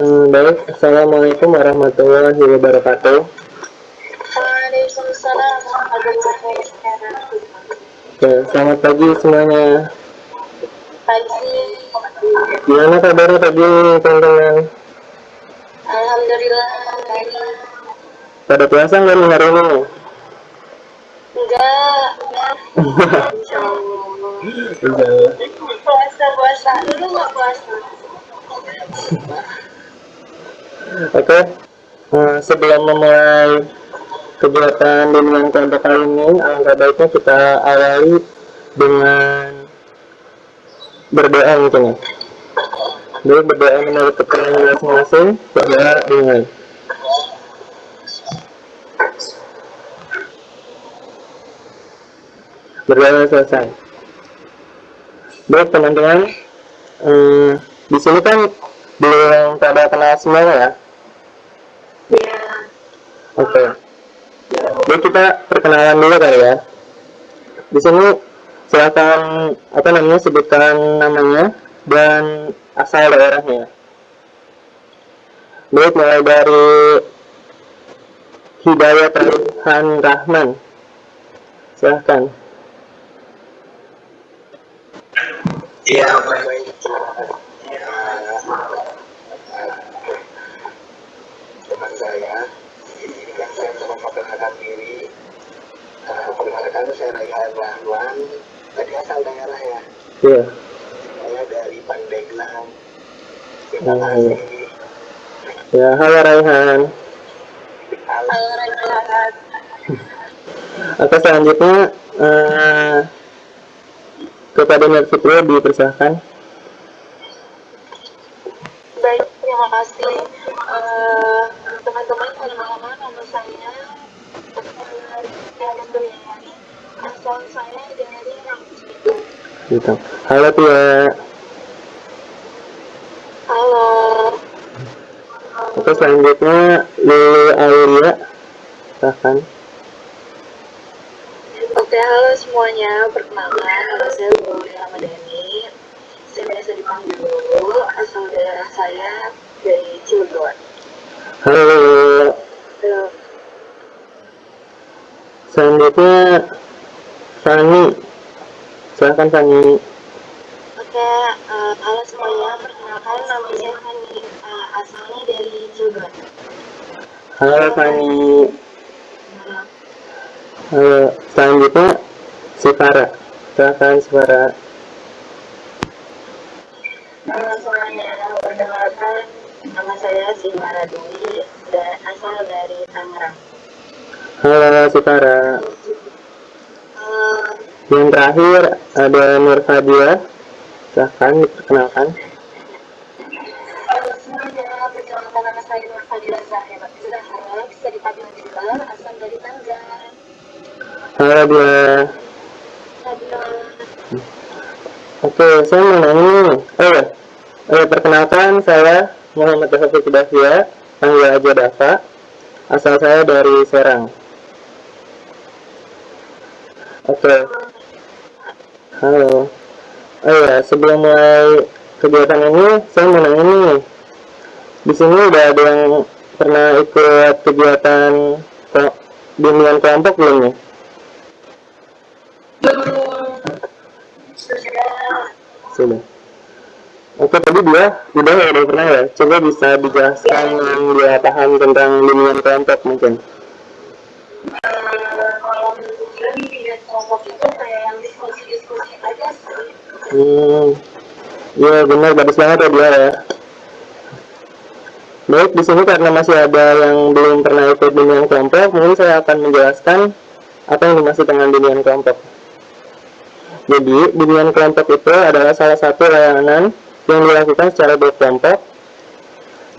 Baik, Assalamualaikum warahmatullahi wabarakatuh. Waalaikumsalam warahmatullahi wabarakatuh. Ya, selamat pagi semuanya. Pagi. Gimana kabarnya pagi, teman-teman? Alhamdulillah baik. Pada puasa nggak nih hari ini? Enggak. Insya Allah. Udah. Puasa dulu nggak puasa. Oke, sebelum memulai kegiatan bimbingan kelompok kali ini, alangkah baiknya kita awali dengan berdoa mungkin ya. Jadi berdoa menurut keperluan masing-masing, berdoa dengan berdoa selesai. Baik teman-teman, di sini kan belum pada kenal semuanya ya. Ya. Oke. Jadi kita perkenalan dulu kali ya. Di sini silakan sebutkan namanya dan asal daerahnya. Baik, mulai dari Hidayat Raihan Rahman. Silahkan. Iya, baik. Teman saya, ini kan saya coba memperkenalkan diri. Perkenalkan saya Raihan Rahman. Tadi asal daerah ya. Iya. Saya dari Pandeglang. Terima kasih. Ya, halo Raihan. Halo Raihan. Oke, selanjutnya kepada Mbak Fitri dipersilahkan. Baik, terima kasih. Teman-teman, perkenalkan nama saya Tiara Duyani. Asal saya dari Rangkas Bitung. Gitu. Halo Tia. Halo. Oke, selanjutnya Lili Aulia. Silahkan. Oke, halo semuanya. Perkenalkan, nama saya Luli Ramadhani. Saya biasa dipanggil Lulu. Asal daerah saya dari Cilegon. Halo. Halo. Selanjutnya Fani. Silahkan Fani. Oke, halo semuanya. Perkenalkan, nama saya Fani. Asalnya dari Cilegon. Halo Fani. Halo. Halo. Selanjutnya Sifara. Silahkan Sifara. Halo semuanya. Perkenalkan, nama saya Simara Dwi dan asal dari Tangerang. Halo Sifara. Halo. Yang terakhir ada Nur Fadia. Silahkan diperkenalkan. Halo semuanya, perkenalkan nama saya Nur Fadila Zahra. Bisa dipanggil juga, asal dari Tangerang. Halo dia. Halo. Oke, saya mau nanya nih. Perkenalkan saya Muhammad Taufik Hidayat, panggil aja Dava. Asal saya dari Serang. Oke. Halo. Sebelum mulai kegiatan ini, saya mau nanya nih. Di sini udah ada yang pernah ikut kegiatan bimbingan kelompok belum nih? Sudah. Oke, tadi dia udah ya, udah pernah ya. Coba bisa dijelaskan yang dia paham tentang bimbingan kelompok mungkin. Kalau bimbingan kelompok itu kayak yang diskusi-diskusi aja sih. Iya benar, bagus banget ya dia ya. Baik, di sini karena masih ada yang belum pernah ikut bimbingan kelompok, mungkin saya akan menjelaskan apa yang dimaksud dengan bimbingan kelompok. Jadi, bimbingan kelompok itu adalah salah satu layanan yang dilakukan secara berkelompok,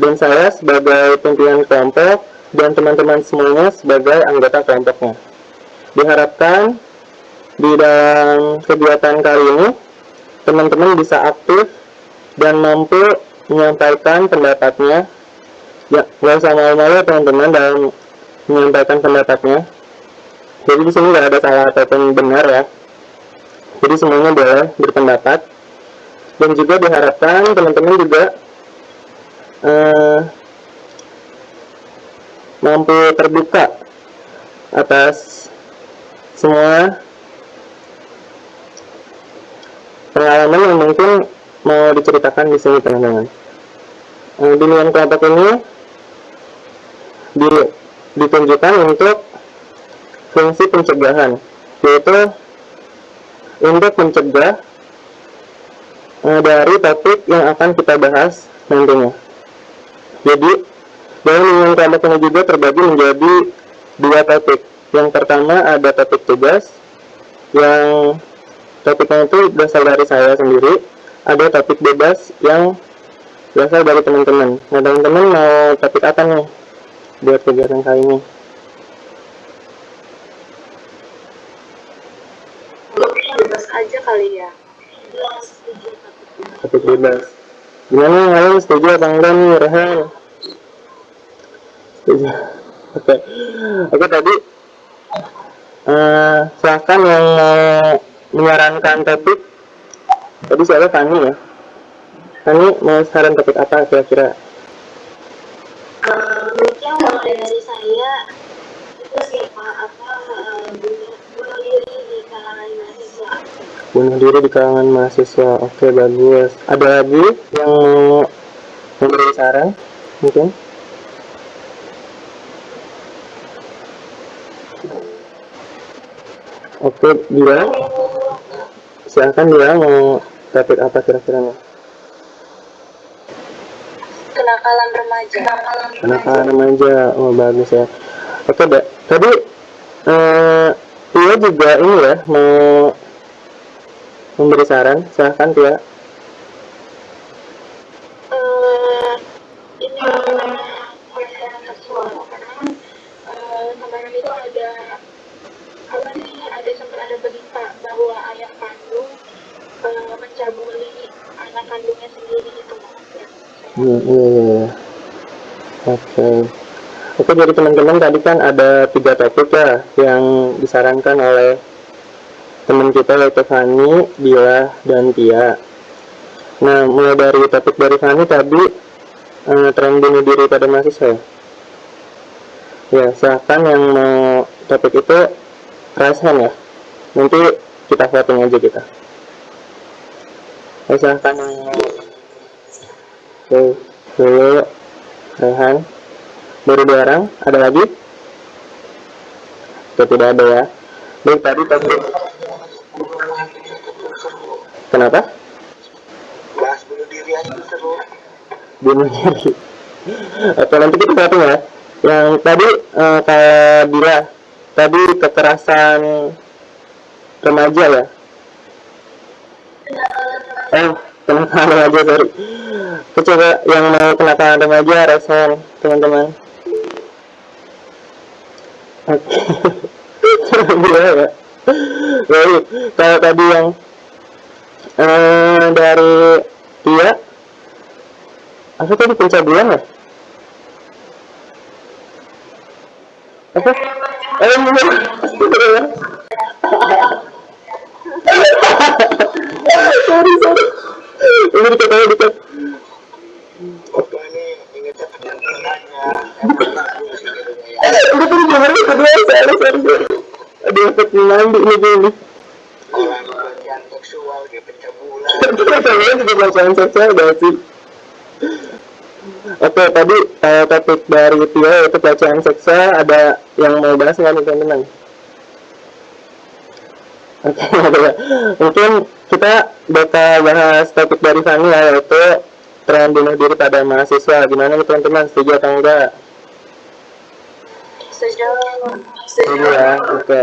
dan saya sebagai pimpinan kelompok dan teman-teman semuanya sebagai anggota kelompoknya. Diharapkan di dalam kegiatan kali ini teman-teman bisa aktif dan mampu menyampaikan pendapatnya. Ya, nggak usah malu-malu teman-teman dalam menyampaikan pendapatnya. Jadi di sini nggak ada salah ataupun benar ya. Jadi semuanya boleh berpendapat. Dan juga diharapkan teman-teman juga eh, mampu terbuka atas semua pengalaman yang mungkin mau diceritakan di sini teman-teman. Bimbingan kelompok ini ditunjukkan untuk fungsi pencegahan, yaitu untuk mencegah dari topik yang akan kita bahas nantinya. Jadi dalam bimbingan kelompok ini juga terbagi menjadi dua topik. Yang pertama ada topik tugas, yang topiknya itu berasal dari saya sendiri. Ada topik bebas yang berasal dari teman-teman. Nah, teman-teman mau topik apa nih buat kegiatan kali ini? Bebas aja kali ya. Topik bebas. Gimana kalian setuju atau enggak nih, Rehan? Setuju. Oke. Oke, tadi silakan yang menyarankan topik. Tadi siapa? Fani ya? Fani mau saran topik apa kira-kira? Mungkin mulai dari saya itu siapa bunuh diri di kalangan mahasiswa. Bunuh diri di kalangan mahasiswa. Oke, bagus. Ada lagi yang mau memberi saran? Mungkin? Oke, dia. Silakan dia mau topik apa kira-kira nih? Kenakalan remaja. Kenakalan remaja. Oh, bagus ya. Oke, Dek. Tadi Tia juga ini ya mau memberi saran. Silakan Tia. Ini pelecehan seksual karena kemarin itu ada sempat ada berita bahwa ayah kandung mencabuli anak kandungnya sendiri itu. Iya. Oke. Oke, jadi teman-teman tadi kan ada 3 topik ya yang disarankan oleh teman kita yaitu Fani, Bila, dan Tia. Nah, mulai dari topik dari Fani tadi tren bunuh diri pada mahasiswa. Ya, silakan yang mau topik itu raise hand ya. Nanti kita voting aja kita. Ya, silakan yang mau. Oke, dulu Rehan. Baru 2 orang, ada lagi? Oke, tidak ada ya. Baik, tadi topik. Kenapa? Bahas bunuh diri aja seru. Bunuh diri. Oke, nanti kita voting ya. Yang tadi kayak Bila, tadi kekerasan remaja ya. Kenakalan remaja, sorry. Coba yang mau kenakalan remaja resen teman-teman. Oke. Bila ya. Baik, kalau tadi yang dari Tia, apa tadi pencabulan ya? Apa? Sorry. Ini dikat. Oke, ini inget penampilannya. Udah tadi gimana kedua, sorry. Ada efek mandi ini. Orang pelecehan seksual, kayak pencabulan. Kalian juga pelecehan seksual gak sih? Oke, tadi topik dari Tia yaitu pelecehan seksual. Ada yang mau bahas nggak nih teman-teman? Oke, ya. Mungkin kita bakal bahas topik dari Fani ya, yaitu tren bunuh diri pada mahasiswa. Gimana nih teman-teman, setuju atau enggak? Setuju ya, oke.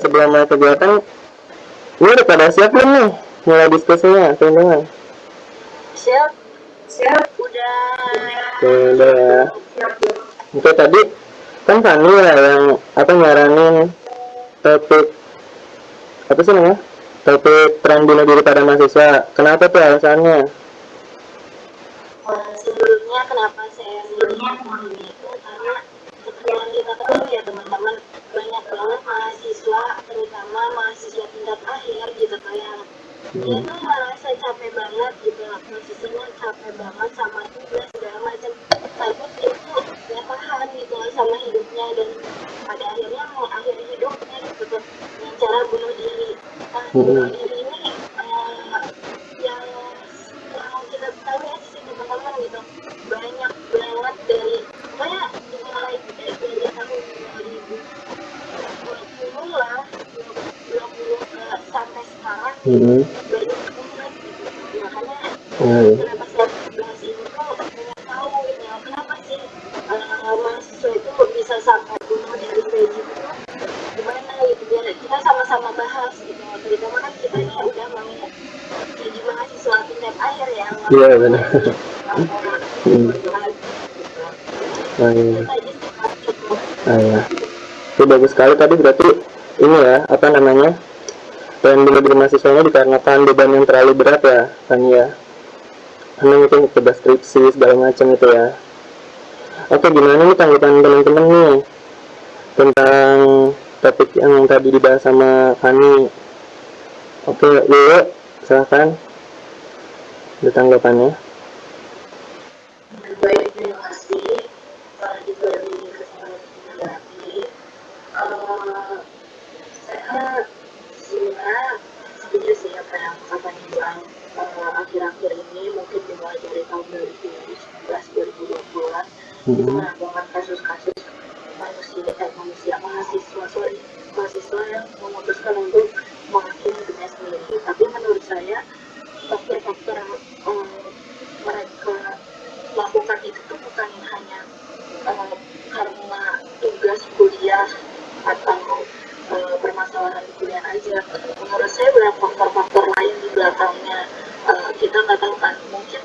Sebelum mulai kegiatan, ini udah pada siap belum nih mulai diskusinya teman-teman? Siap, udah. Udah ya. Oke, tadi kan Fani ya yang nyaranin topik apa sih namanya? Topik tren bunuh diri pada mahasiswa. Kenapa tuh alasannya? Sebelumnya kenapa saya memilih itu karena seperti yang kita ketahui ya teman-teman, banyak banget mahasiswa, terutama mahasiswa tingkat akhir gitu kayak dia tuh merasa capek banget gitu, posisinya capek banget sama Hmm. akhir ini yang kita tahu ya sih teman-teman gitu, banyak banget dari kayak dimulai dari tahun 2020 lah, 2020 ke sampai sekarang Hmm. banyak banget gitu. Makanya Hmm. kenapa saya bahas ini tuh pengen tahu gitu ya, kenapa sih mahasiswa itu bisa sampai bunuh diri kayak gitu tuh gimana gitu, biar kita sama-sama bahas gitu, terutama kan kita ini udah mau jadi mahasiswa tingkat akhir ya, Iya nggak benar. masih antara Hmm. lagi gitu. Oh, iya. Itu aja sih Kak, cukup. Oh, iya. Itu bagus sekali tadi, berarti ini ya apa namanya, pengen bunuh diri mahasiswanya dikarenakan beban yang terlalu berat ya kan ya, karena mungkin tugas skripsi segala macam itu ya. Oke, gimana nih tanggapan teman-teman nih tentang topik yang tadi dibahas sama Fani? Oke, Lulu, silahkan ada tanggapannya. Baik, terima kasih diberi kesempatan menanggapi. Eh, saya sebenarnya setuju sih apa yang Kakak bilang, akhir-akhir ini mungkin dimulai dari tahun 2019-2020 itu Hmm. banyak banget kasus-kasus mahasiswa yang memutuskan untuk mengakhiri hidupnya sendiri. Tapi menurut saya faktor-faktor mereka melakukan itu tuh bukan hanya karena tugas kuliah atau permasalahan di kuliah aja. Menurut saya banyak faktor-faktor lain di belakangnya. Kita nggak tahu kan, mungkin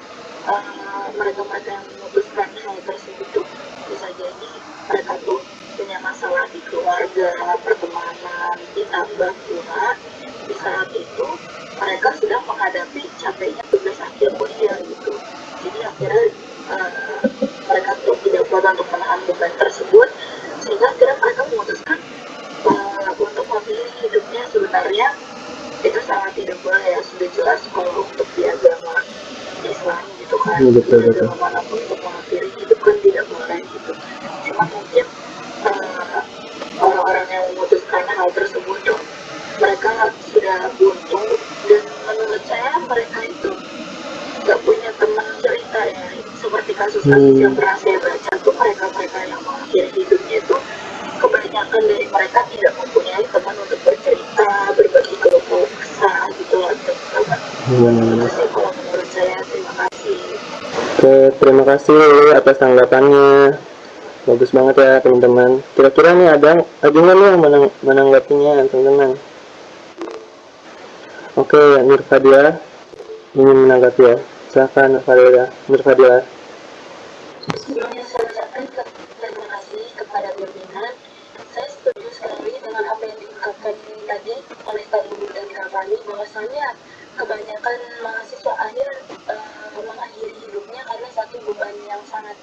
mereka-mereka yang memutuskan hal tersebut tuh bisa jadi mereka tuh punya masalah di keluarga, pertemanan, ditambah pula di saat itu mereka sedang menghadapi capeknya tugas akhir kuliah gitu. Jadi akhirnya mereka tuh tidak kuat untuk menahan beban tersebut, sehingga akhirnya mereka memutuskan untuk memilih hidupnya. Sebenarnya itu sangat tidak boleh ya, sudah jelas kalau untuk di agama Islam gitu kan, Hmm, di betul betul. agama manapun untuk mengakhiri hidup kan tidak boleh gitu. Cuma mungkin orang-orang yang memutuskan hal tersebut tuh mereka sudah buntu, dan menurut saya mereka itu nggak punya teman cerita ya, seperti kasus-kasus yang pernah saya baca tuh mereka-mereka yang mengakhiri hidupnya itu kebanyakan dari mereka tidak mempunyai teman untuk bercerita, berbagi keluh kesah gitu loh teman-teman. Itu sih kalau menurut saya. Terima kasih. Oke, terima kasih Lulu atas tanggapannya. Bagus banget ya teman-teman. Kira-kira nih ada nggak nih yang menanggapinya teman-teman? Oke, Nurfadia ingin menanggapi ya. Silakan Nurfadia. Sebelumnya saya ucapkan terima kasih kepada pimpinan. Saya setuju sekali dengan apa yang diungkapkan tadi oleh Kak Ibu dan Kak Fani, bahwasanya kebanyakan mahasiswa akhir mengakhiri hidupnya karena satu beban yang sangat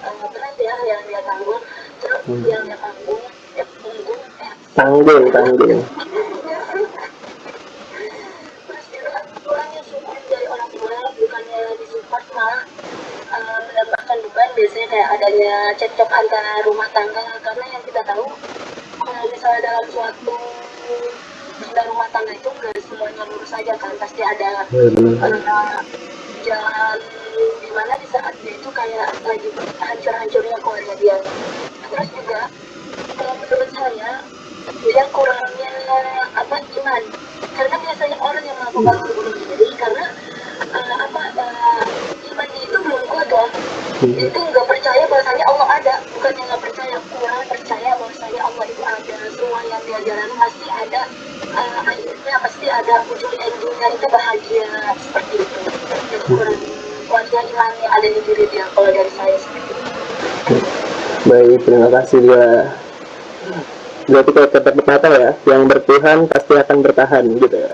berat ya yang dia tanggung, terus yang dia tanggung Tanggung. terus juga kurangnya support dari orang tua, bukannya disupport malah mendapatkan beban. Biasanya kayak adanya cekcok antara rumah tangga, karena yang kita tahu kalau misalnya dalam suatu rumah tangga itu nggak semuanya lurus aja kan, pasti ada jalan dimana di saat dia itu kayak lagi hancur-hancurnya keluarga dia. Terus juga kalau menurut saya dia kurangnya iman, karena biasanya orang yang melakukan bunuh diri karena imannya itu belum kuat ya, itu nggak percaya bahwasanya Allah ada, bukannya nggak percaya, kurang percaya bahwasanya Allah itu ada. Semua yang dia jalani pasti ada akhirnya, pasti ada ujung endingnya itu bahagia, seperti itu. Jadi kurang kuatnya iman yang ada di diri dia kalau dari saya seperti itu. Baik, terima kasih dia. Berarti kalau kata pepatah ya, yang bertuhan pasti akan bertahan gitu ya.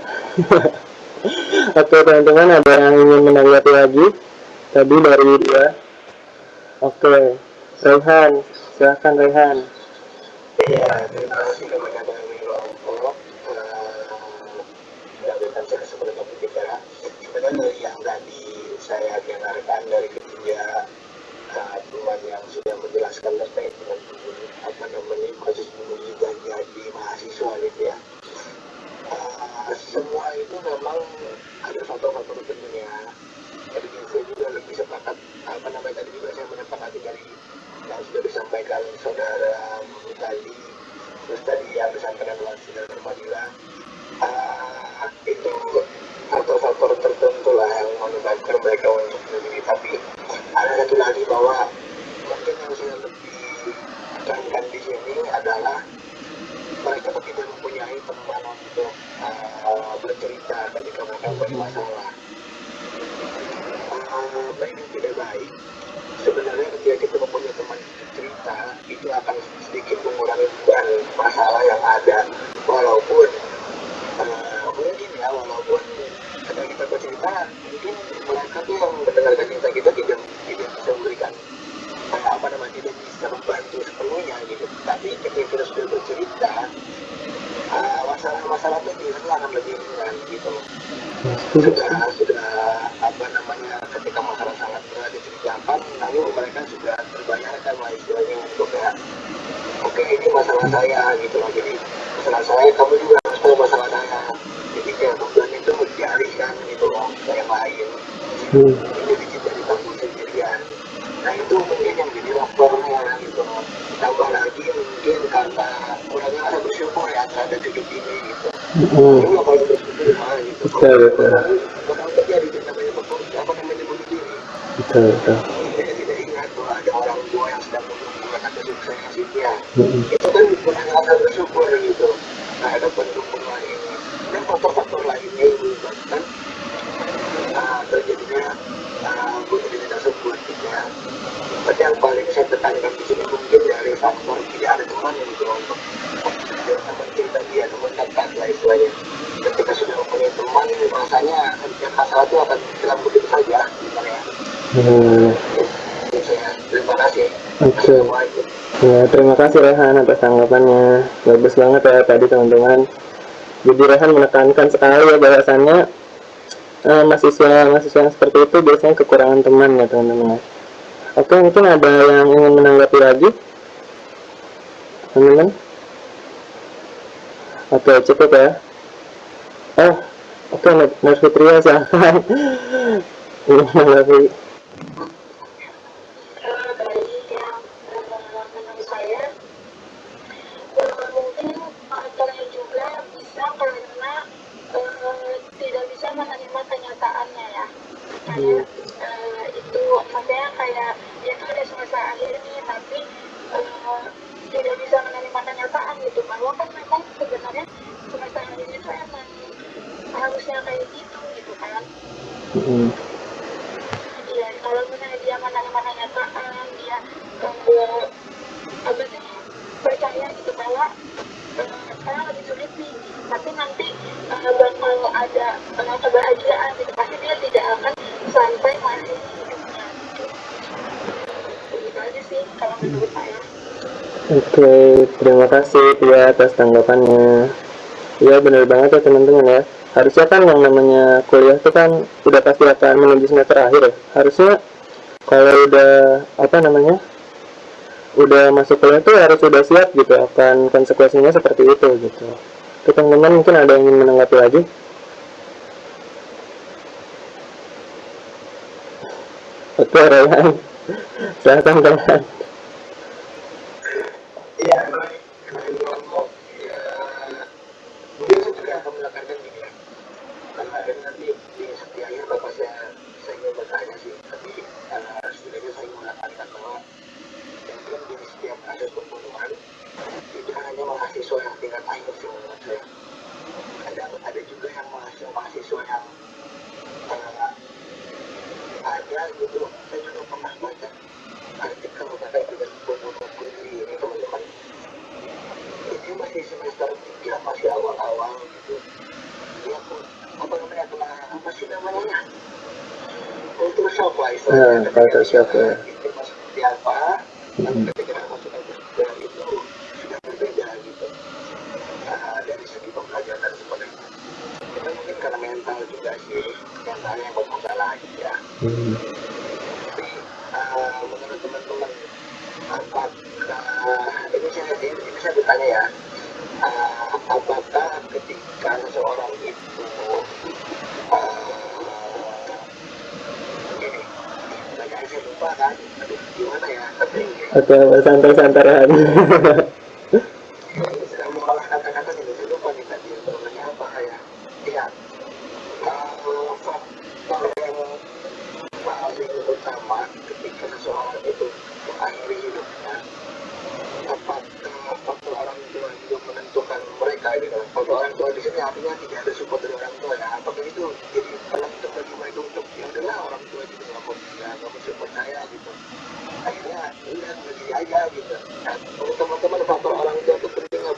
Oke teman-teman, ada yang ingin menanggapi lagi? Tadi dari dia. Oke, Rehan, silahkan Rehan. Ya, terima kasih kepada Dewi Lombok mendapatkan saya kesempatan berbicara. Sebenarnya dari yang tadi saya dengarkan dari ketiga teman yang sudah menjelaskan terkait dengan kasus bunuh diri dan jadi mahasiswa gitu ya. Semua satu lagi bahwa mungkin yang saya lebih tekankan di sini adalah mereka tuh tidak mempunyai teman untuk bercerita ketika mereka punya masalah. Baik dan tidak baik, sebenarnya ketika kita mempunyai teman cerita itu akan sedikit mengurangi beban masalah yang ada, walaupun walaupun ketika kita bercerita mungkin mereka tuh yang mendengarkan cerita kita tidak bisa memberikan tidak bisa membantu sepenuhnya gitu, tapi ketika kita sudah bercerita masalah-masalah itu akan lebih ringan gitu. Sudah ketika masalah sangat berat diceritakan, lalu mereka sudah terbayarkan lah istilahnya untuk ya oke ini masalah saya gitu loh, jadi masalah saya kamu juga harus tahu masalah saya, jadi kayak beban itu dialihkan gitu loh ke yang lain, jadi tidak ditanggung sendirian. Nah itu mungkin yang jadi faktornya gitu loh. Tambah lagi mungkin karena kurangnya rasa bersyukur ya terhadap hidup ini gitu. Ini kalau bersyukur mah gitu. Bakal terjadi namanya bunuh diri. Betul. Saya tidak ingat bahwa ada orang tua yang sedang menunggu anak kesuksesannya. Itu kan kurangnya rasa bersyukur gitu. Nah ada pendukung lain dan faktor-faktor lainnya yang menyebabkan terjadinya bunuh diri tersebut gitu ya. Tapi yang paling saya tekankan di sini mungkin dari faktor tidak ada teman gitu untuk teman cerita dia, teman dekat lah istilahnya. Ketika sudah mempunyai teman, rasanya setiap masalah itu akan hilang begitu saja sebenarnya. Terima kasih. Oke. Ya, terima kasih Rehan atas tanggapannya. Bagus banget ya tadi teman-teman. Jadi Rehan menekankan sekali ya bahwasannya mahasiswa yang seperti itu biasanya kekurangan teman ya teman-teman. Oke, mungkin ada yang ingin menanggapi lagi, teman-teman? Oke, cukup ya. Oke, Mas Fitria silahkan menanggapi. Dari yang menurut saya mungkin faktornya juga bisa karena tidak bisa menerima kenyataannya ya, kayak itu maksudnya kayak dia tuh ada semester akhir nih tapi tidak bisa menerima kenyataan gitu, bahwa kan memang sebenarnya semester akhir itu emang harusnya kayak gitu kan. Iya, kalau misalnya dia menerima kenyataan, dia percaya gitu bahwa sekarang lebih sulit nih, tapi nanti bakal ada kebahagiaan gitu, pasti dia tidak akan sampai mengakhiri hidupnya gitu. Begitu aja sih kalau menurut saya. Oke, terima kasih Tia atas tanggapannya. Iya benar banget ya teman-teman ya. Harusnya kan yang namanya kuliah itu kan udah pasti akan menuju semester akhir ya. Harusnya kalau udah masuk kuliah tuh harus sudah siap gitu akan konsekuensinya seperti itu gitu. Oke teman-teman, mungkin ada yang ingin menanggapi lagi? Oke Rehan, silahkan Rehan. Iya, baik. Mungkin saya juga akan menekankan gini ya. Karena ada nanti di setiap akhir bapak saya ingin bertanya sih, tapi setidaknya saya mengatakan bahwa mungkin di setiap kasus pembunuhan tidak hanya mahasiswa yang tingkat akhir sih menurut saya. Ada juga yang mahasiswa yang ada gitu. Saya juga pernah baca artikel terkait dengan pembunuh diri ini teman-teman. Ini masih semester 3, masih awal-awal gitu. Dia pun apa sih namanya? Culture shock lah istilahnya. Culture shock ya. Itu seperti apa? Lalu ketika masuk ke itu sudah berbeda gitu. Dari segi pembelajaran dan sebagainya. Itu mungkin karena mental juga sih, mentalnya yang bermasalah gitu ya. Tapi menurut teman-teman, apakah ini saya bertanya ya, apakah ketika seseorang itu ini saya lupa kan, aduh gimana ya, tapi Oke, santai-santaian. sedang mengolah kata-kata ini, saya lupa nih tadi namanya apa ya. Iya, faktor yang paling utama ketika memilih hidupnya, apakah faktor orang tua juga menentukan mereka gitu. Faktor orang tua di sini artinya tidak ada support dari orang tua ya. Apakah itu jadi penentu bagi mereka untuk ya udahlah orang tua gitu nggak mau support saya gitu. Akhirnya udah begini aja gitu. Nah, untuk teman-teman faktor orang tua itu penting nggak?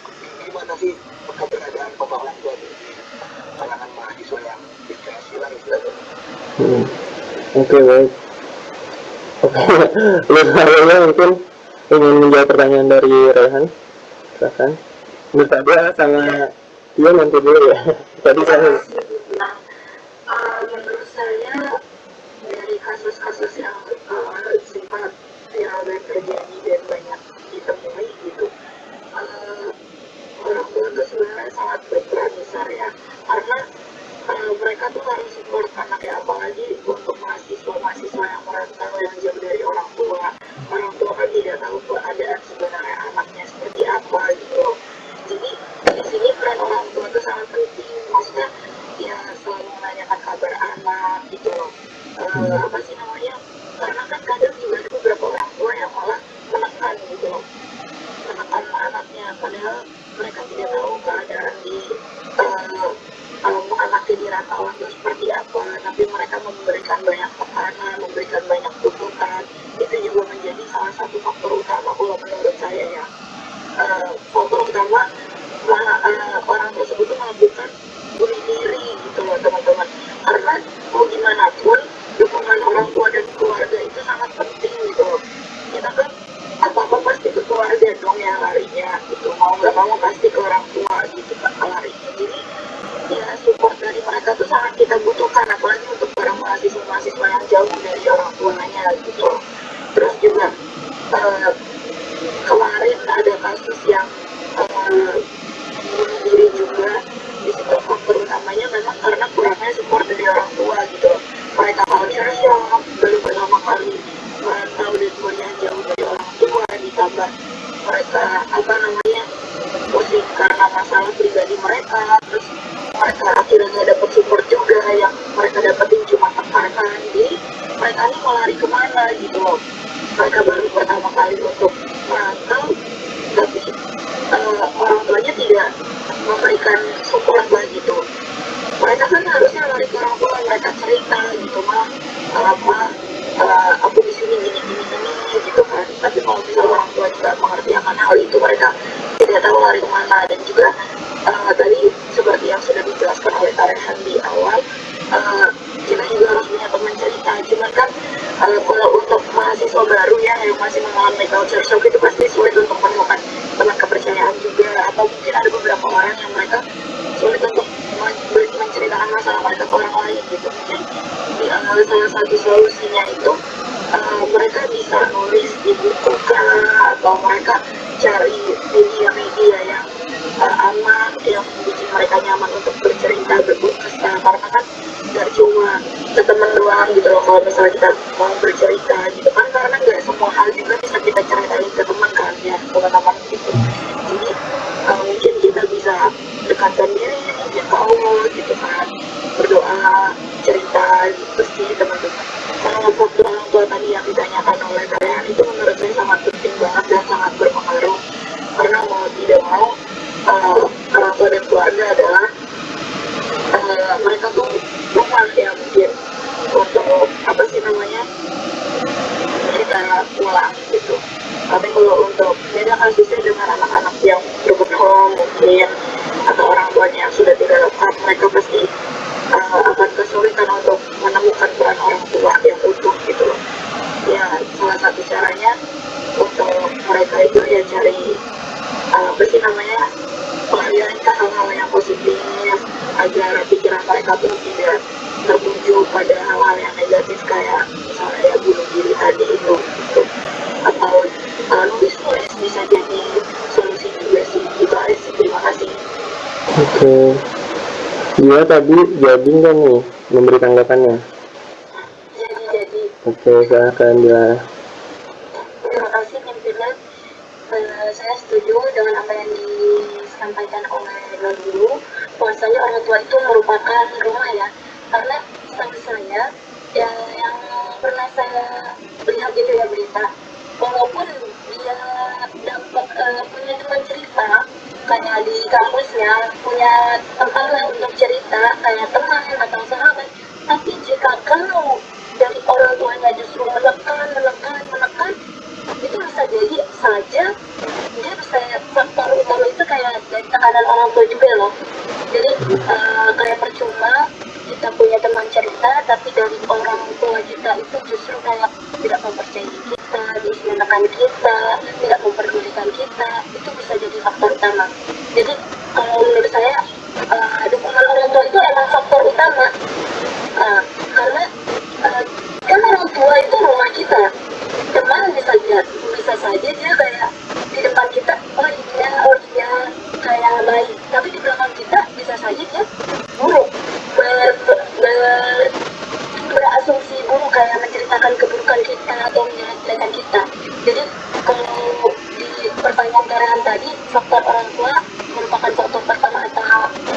Gimana sih keberadaan faktor orang tua di kalangan mahasiswa yang depresi lah istilahnya? Oke, baik. Oke, Lusa mungkin ingin menjawab pertanyaan dari Rehan, silakan. Menurut dia sama dia nanti dulu ya. Tadi saya. Nah, menurut saya dari kasus-kasus yang sempat viral dan terjadi dan banyak ditemui gitu, orang tua itu sebenarnya sangat berperan besar ya, karena mereka tuh harus support anaknya, apalagi untuk mahasiswa yang merantau yang jauh dari orang tua kan tidak tahu keadaan sebenarnya anaknya seperti apa gitu. Jadi di sini peran orang tua itu sangat penting, maksudnya ya selalu menanyakan kabar anak gitu loh. Apa sih namanya, karena kan kadang juga ada beberapa orang tua yang malah menekan gitu loh, menekan anaknya, padahal mereka tidak tahu keadaan di anaknya di rantauan itu seperti apa, tapi mereka memberikan banyak tekanan, memberikan banyak tuntutan. Itu juga menjadi salah satu faktor utama kalau menurut saya ya. Faktor utama orang tersebut melakukan bunuh diri gitu loh teman-teman, karena mau gimana pun dukungan orang tua dan keluarga itu sangat penting gitu loh. Kita kan apa-apa pasti ke keluarga dong ya larinya gitu, mau nggak mau pasti ke orang tua gitu kan larinya. Jadi ya support dari mereka tuh sangat kita butuhkan, apalagi untuk para mahasiswa yang jauh dari orang tuanya gitu. Terus juga kemarin ada kasus yang bunuh diri juga. Di situ faktor utamanya memang karena kurangnya support dari orang tua gitu. Mereka culture shock, baru pertama kali merantau dan kuliah jauh dari orang tua, ditambah mereka apa namanya pusing karena masalah pribadi mereka, terus mereka akhirnya nggak dapat support juga, yang mereka dapetin cuma tekanan. Jadi mereka ini mau lari kemana gitu loh. Mereka baru pertama kali untuk merantau, tapi orang tuanya tidak memberikan support lah gitu. Mereka kan harusnya lari ke orang tua, mereka cerita gitu, mah apa aku di sini gini gitu kan. Tapi kalau misalnya orang tua juga mengerti akan hal itu, mereka tidak tahu lari kemana. Dan juga tadi seperti yang sudah dijelaskan oleh Karehan di awal, kita juga harus punya teman cerita. Cuman kan kalau untuk mahasiswa baru ya yang masih mengalami culture shock, itu pasti sulit untuk menemukan teman kepercayaan juga, atau mungkin ada beberapa orang yang mereka sulit untuk menceritakan masalah mereka ke orang lain gitu. Mungkin salah satu solusinya itu mereka bisa nulis di buku kah, atau mereka cari media-media yang aman, yang bikin mereka nyaman untuk bercerita, berbuka kesah. Karena kan nggak cuma ke teman doang gitu loh, kalau misalnya kita mau bercerita gitu kan, karena nggak semua hal juga bisa kita ceritain ke teman kan ya, teman-teman gitu. Jadi mungkin kita bisa dekatkan diri mungkin ke Allah gitu kan, berdoa, cerita gitu sih teman-teman. Kalau faktor orang tua tadi yang ditanyakan oleh kalian itu menurut saya sangat penting banget dan sangat berpengaruh, karena mau tidak mau orang tua dan keluarga adalah mereka tuh rumah ya mungkin untuk apa sih namanya kita pulang gitu. Tapi kalau untuk beda kasusnya dengan anak-anak yang broken home mungkin, atau orang tuanya yang sudah tidak lekat, mereka pasti akan kesulitan untuk menemukan peran orang tua yang utuh gitu loh. Ya salah satu caranya untuk mereka itu ya cari apa sih namanya, mengalihkan hal-hal yang positif agar pikiran mereka tuh tidak tertuju pada hal-hal yang negatif, kayak misalnya ya bunuh diri tadi itu gitu. Atau nulis bisa jadi solusi juga sih. Itu aja sih, terima kasih. Oke, dia tadi jadi nggak nih memberi tanggapannya? Jadi Oke, silahkan dia. terima kasih pimpinan. Saya setuju dengan apa yang disampaikan oleh Guru, bahwasanya orang tua itu merupakan rumah ya, karena setahu saya yang pernah saya lihat gitu ya berita, walaupun punya teman cerita kayak di kampusnya, punya tempat lah untuk cerita kayak teman atau sahabat. Tapi jika kalau dari orang tuanya justru menekan, itu bisa jadi saja dia bisa faktor utama itu kayak dari tekanan orang tua juga loh. Jadi kayak percuma kita punya teman cerita tapi dari orang tua kita itu justru kayak tidak mempercayai kita, dia menekan kita, tidak memperdulikan kita, itu bisa jadi faktor utama. Jadi kalau menurut saya dukungan orang tua itu emang faktor utama. Karena kan orang tua itu rumah kita, teman bisa saja dia kayak di depan kita oh iya kayak baik, tapi di belakang kita bisa saja dia buruk, berasumsi buruk kayak menceritakan keburukan kita atau menjelek-jelekan kita. Jadi kalau di pertanyaan Karehan tadi faktor orang tua merupakan faktor pertama atau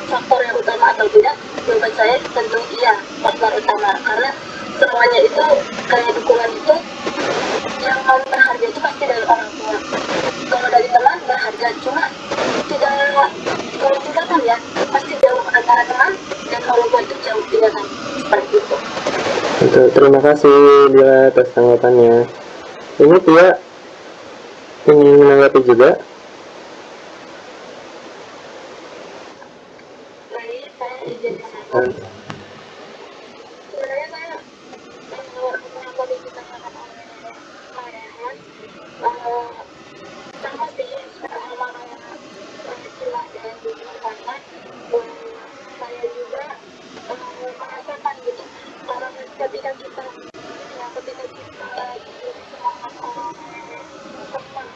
faktor yang utama atau tidak, jawaban saya tentu iya faktor utama, karena semuanya itu kayak dukungan itu yang paling berharga itu pasti dari orang tua. Kalau dari teman berharga, cuma tidak kalau tingkatan ya pasti jauh antara teman dan orang tua itu jauh tingkatan seperti itu. Betul, terima kasih Bila atas tanggapannya. Ini Tia ingin menanggapi juga. Baik, saya izin menanggapi. Sebenarnya saya menanggapi ditanyakan oleh Karehan sama sih sama istilah dan dukungan, karena saya juga merasakan gitu kalau ketika kita diberi semangat oleh teman,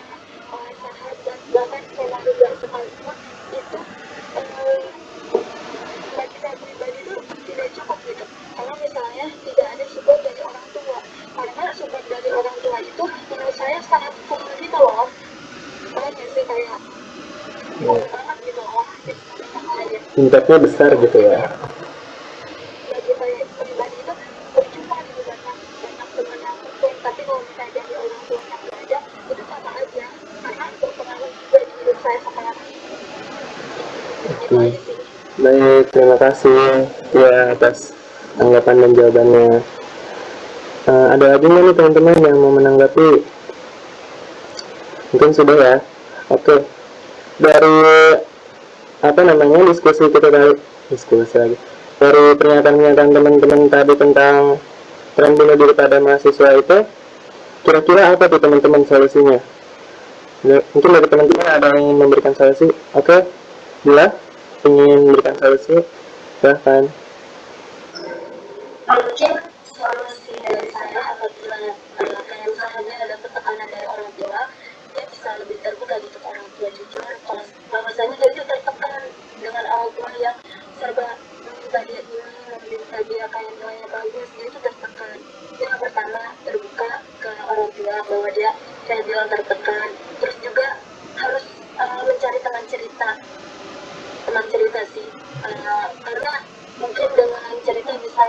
oleh sahabat, bahkan keluarga sekalipun itu bagi saya pribadi itu tidak cukup gitu. Kalau misalnya tidak ada support dari orang tua, karena support dari orang tua itu menurut saya sangat penting gitu loh. Makanya sih kayak banget gitu loh. Impactnya besar gitu ya. Bagi saya pribadi itu percuma gitu, banyak teman yang support, tapi kalau misalnya dari orang tua yang ada itu sama aja, karena berpengaruh juga di hidup saya sekarang. Itu aja sih. Baik, terima kasih ya atas tanggapan dan jawabannya. Ada lagi nggak nih teman-teman yang mau menanggapi? Mungkin sudah ya. Oke, dari diskusi kita tadi, dari pernyataan teman-teman tadi tentang peran bunuh diri pada mahasiswa itu, kira-kira apa tuh teman-teman solusinya? Mungkin dari teman-teman ada yang ingin memberikan solusi. Oke, Bila ingin memberikan solusi, silahkan. Mungkin solusi dari saya apabila kayak misalnya ada tekanan dari orang tua, dia bisa lebih terbuka gitu ke orang tua, jujur kalau bahwasanya dia itu tertekan dengan orang tua yang serba meminta dia ini, meminta dia kayak nilainya bagus, dia itu tertekan. Yang pertama terbuka ke orang tua bahwa dia kayak bilang tertekan, terus juga harus mencari teman cerita sih, karena mungkin dengan cerita bisa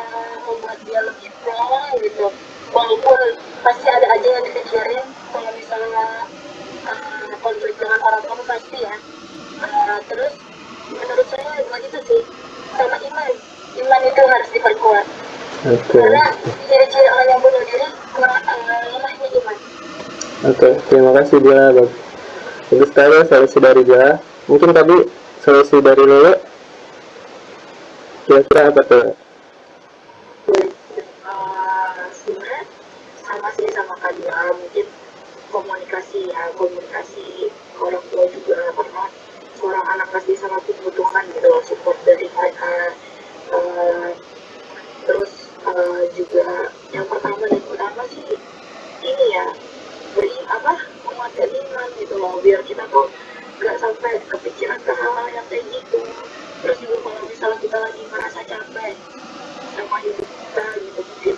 membuat dia lebih plong gitu, walaupun pasti ada aja yang dipikirin kalau misalnya konflik dengan orang tua pasti ya. Terus menurut saya dua itu sih, sama iman itu harus diperkuat. Karena ciri-ciri orang yang bunuh diri lemahnya iman. Oke, terima kasih dia. Bagus sekali solusi dari dia. Mungkin tadi solusi dari Lele, kira-kira apa tuh? Sebenarnya sama sih sama Kadira, mungkin komunikasi orang tua juga, karena seorang anak pasti sangat membutuhkan gitu support dari mereka. Terus juga yang pertama dan utama sih ini ya, menguatkan iman gitu loh, biar kita tuh gak sampai kepikiran ke hal-hal yang kayak gitu. Terus juga kalau misalnya kita lagi merasa capek sama hidup kita gitu, mungkin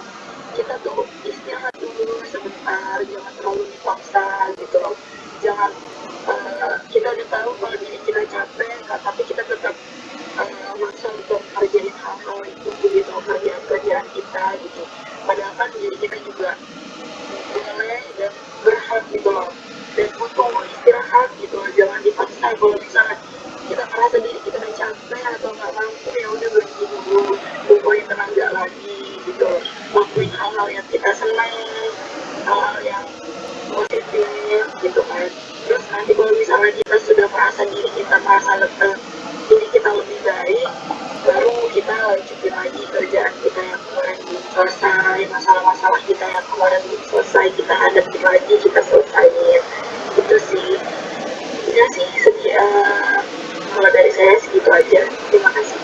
kita tuh istirahat dulu sebentar, jangan terlalu dipaksa gitu loh. Jangan kita udah tahu kalau diri kita capek, tapi kita tetap maksa untuk kerjain hal-hal itu gitu, kerjaan kita gitu. Padahal kan diri kita juga boleh dan berhak gitu loh, dan butuh istirahat merasa diri kita lebih baik, baru kita lanjutin lagi kerjaan kita yang kemarin belum selesai, masalah-masalah kita yang kemarin belum selesai kita hadapin lagi, kita selesaiin. Itu sih ya sih kalau dari saya segitu aja. Terima kasih.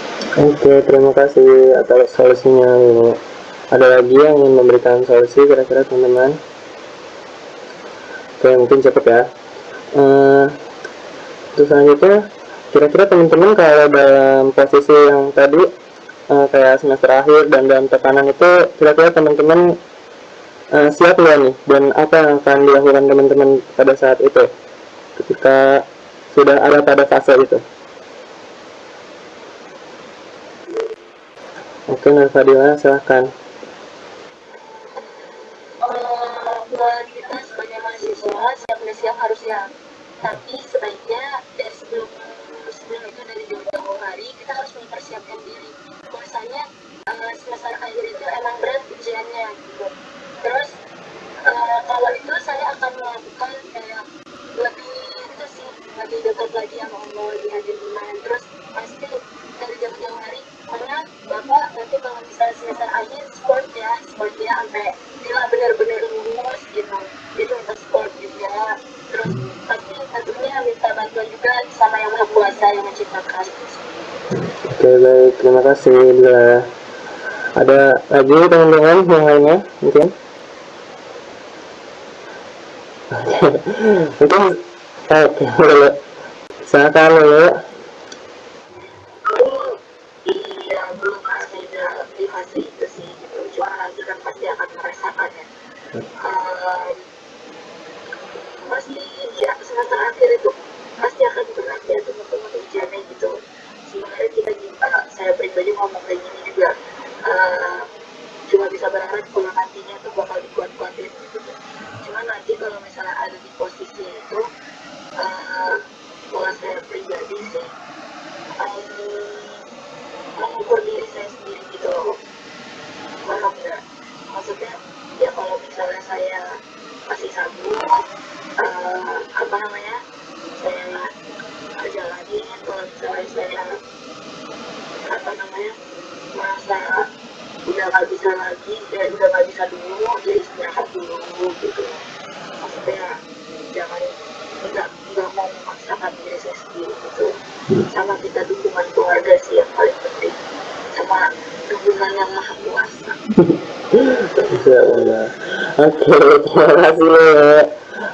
Oke, terima kasih atas solusinya. Ada lagi yang ingin memberikan solusi kira-kira teman-teman? Oke, mungkin cepet ya. Terus selanjutnya, kira-kira teman-teman kalau dalam posisi yang tadi kayak semester akhir dan dalam tekanan itu, kira-kira teman-teman siap nggak nih? Dan apa yang akan dilakukan teman-teman pada saat itu ketika sudah ada pada fase itu? Oke, Nur Fadila, silahkan. Buat kita sebagai mahasiswa siap nggak siap harus siap, tapi sebaiknya sebelum itu dari jauh-jauh hari kita harus mempersiapkan diri. Bahwasanya semester akhir itu emang berat ujiannya gitu. Terus kalau itu saya akan melakukan kayak lebih itu sih, lebih dekat lagi sama Allah, lebih hadir iman. Terus pasti dari jauh-jauh hari, karena bapak nanti kalau misalnya semester akhir sport ya sampai bila benar-benar lulus gitu, itu untuk sport juga. Terus tapi tentunya minta bantuan juga sama yang maha kuasa yang menciptakan. Oke, baik, terima kasih. Bila ada lagi teman-teman yang lainnya mungkin? Mungkin oke, boleh. Silakan dulu. Iya, belum pasti di fase itu sih gitu. Cuma nanti kan pasti akan merasakannya. Pasti ya semester akhir itu pasti akan berat ya teman-teman ujiannya gitu. Sebenarnya kita juga, saya pribadi ngomong kayak gini juga cuma bisa berharap kalau nantinya tuh bakal dikuat-kuatin gitu. Cuma nanti kalau misalnya ada di posisi itu, kalau saya pribadi sih mengukur diri saya sendiri gitu loh. Paham nggak? Maksudnya ya kalau misalnya saya masih sanggup apa namanya, saya jalanin. Kalau misalnya saya apa namanya merasa udah nggak bisa lagi, udah nggak bisa dulu, ya istirahat dulu gitu. Maksudnya jangan nggak mau memaksakan diri saya sendiri gitu. Sama kita dukungan keluarga sih yang paling penting, sama dukungan yang maha kuasa. Ya Allah. Oke, terima kasih loh.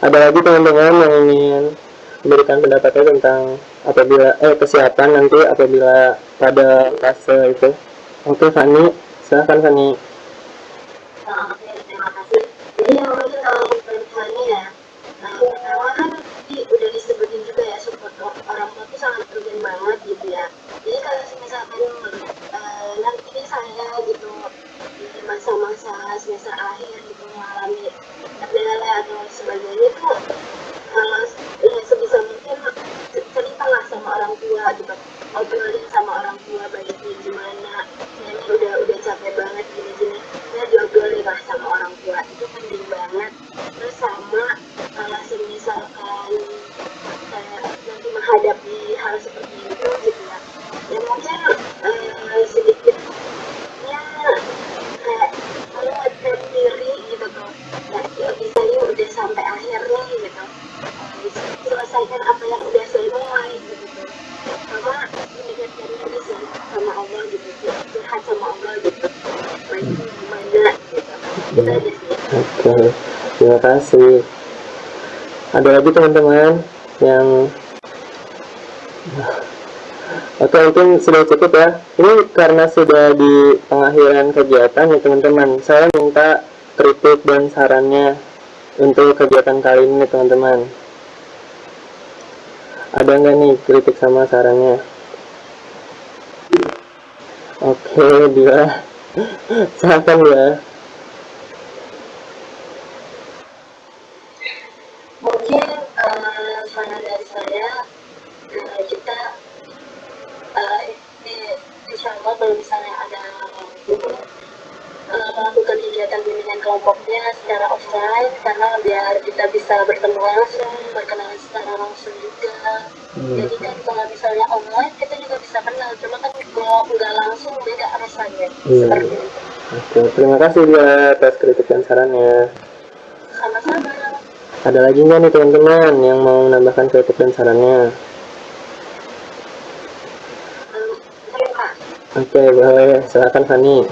Ada lagi teman-teman yang ingin memberikan pendapatnya tentang apabila kesiapan nanti apabila pada fase itu. Oke, Fani, silakan Fani. Oke, terima kasih. Jadi yang mungkin kalau misalnya ya, pertama kan udah disebutin juga ya, support orang tua itu sangat penting banget gitu ya. Jadi kalau misalkan nanti saya gitu di masa-masa semester akhir gitu mengalami kendala atau sebagainya tuh, ya sebisa mungkin ceritalah sama orang tua gitu, obrolin sama orang tua baiknya gimana, saya ini udah capek banget gini-gini, saya diobrolin lah sama orang tua, itu penting banget. Terus sama kalau misalkan saya nanti menghadapi hal seperti itu gitu ya, ya mungkin sedikit ya kayak menguatkan diri gitu tuh, ya bisa yuk udah sampai akhir nih gitu, selesaikan apa yang udah saya mulai gitu tuh, sama mendekatkan diri sih sama Allah gitu, curhat sama Allah gitu, baiknya gimana gitu, itu aja sih. Oke, terima kasih. Ada lagi teman-teman yang oke, mungkin sudah cukup ya. Ini karena sudah di pengakhiran kegiatan ya teman-teman. Saya minta kritik dan sarannya untuk kegiatan kali ini teman-teman. Ada nggak nih kritik sama sarannya? Oke, dia silakan ya. Mungkin saran dari saya, kita insya Allah kalau misalnya ada melakukan kegiatan bimbingan kelompoknya secara offline, karena biar kita bisa bertemu langsung, berkenalan secara langsung juga. Jadi kan kalau misalnya online kita juga bisa kenal, cuma kan kalau nggak langsung beda rasanya. Iya. Seperti itu. Oke, terima kasih dia atas kritik dan sarannya. Sama-sama. Ada lagi nggak nih teman-teman yang mau menambahkan kritik dan sarannya? Kak, Oke, boleh. Silakan Fani.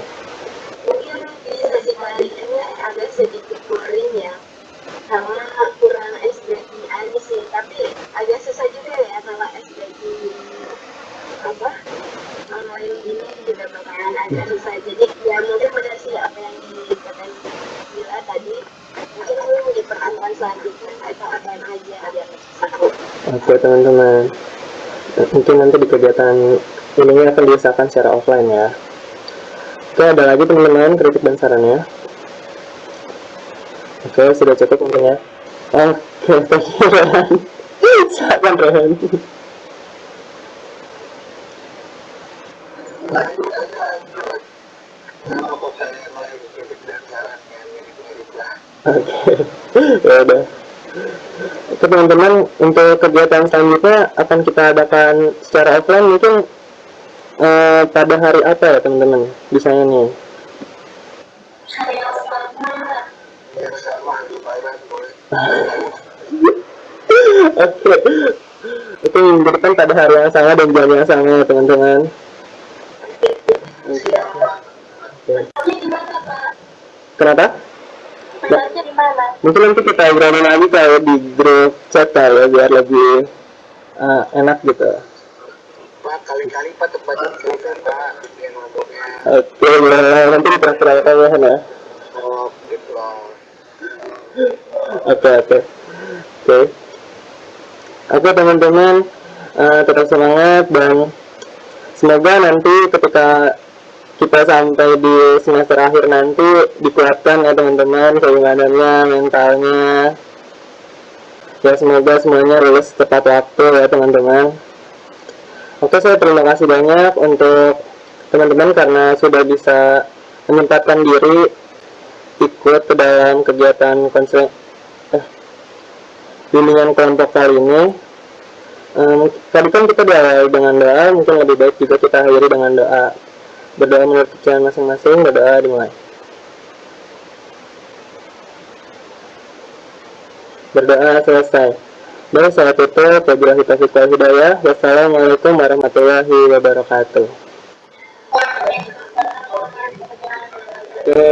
mungkin di sesi kali ini agak sedikit boring ya, karena kurang SDI aja sih, tapi agak susah juga ya kalau SDI apa online ini juga bakalan agak susah. Jadi ya mungkin benar sih apa yang dikatakan Bila tadi, mungkin ini di pertemuan selanjutnya atau online aja biar susah. Oke teman-teman, mungkin nanti di kegiatan ini akan diusahakan secara offline ya. Oke, ada lagi teman-teman kritik dan sarannya? Oke, sudah cukup mungkin ya. Oke, thank you Rehan. Silakan Rehan. Kalau saya mulai kritik dan saran yang mirip-mirip lah. Oke, ya udah. Oke teman-teman, untuk kegiatan selanjutnya akan kita adakan secara offline mungkin pada hari apa ya teman-teman? Bisanya nih. Hari yang sama. Yang sama lebaran boleh. Oke, itu minggu depan pada hari yang sama dan jam yang sama ya teman-teman. Oke. Tempatnya di mana, Pak? Kenapa? Tempatnya di mana? Mungkin nanti kita obrolin lagi kalau di grup chat ya biar lebih enak gitu. Pak, kali-kali Pak tempatnya di Jakarta, bikin maboknya. Oke, boleh. Nanti ditraktir apa ya Han ya? Oh, gitu loh. Oke. Oke teman-teman, tetap semangat dan semoga nanti ketika kita sampai di semester akhir nanti dikuatkan ya teman-teman keimanannya, mentalnya. Ya semoga semuanya lulus tepat waktu ya teman-teman. Oke, saya terima kasih banyak untuk teman-teman karena sudah bisa menyempatkan diri ikut ke dalam kegiatan bimbingan kelompok kali ini. Tadi kan kita diawali dengan doa, mungkin lebih baik juga kita akhiri dengan doa. Berdoa menurut kepercayaan masing-masing, berdoa dimulai. Berdoa selesai. Baik, saya tutup. Wabillahi taufiq wal hidayah. Wassalamualaikum warahmatullahi wabarakatuh. Oke,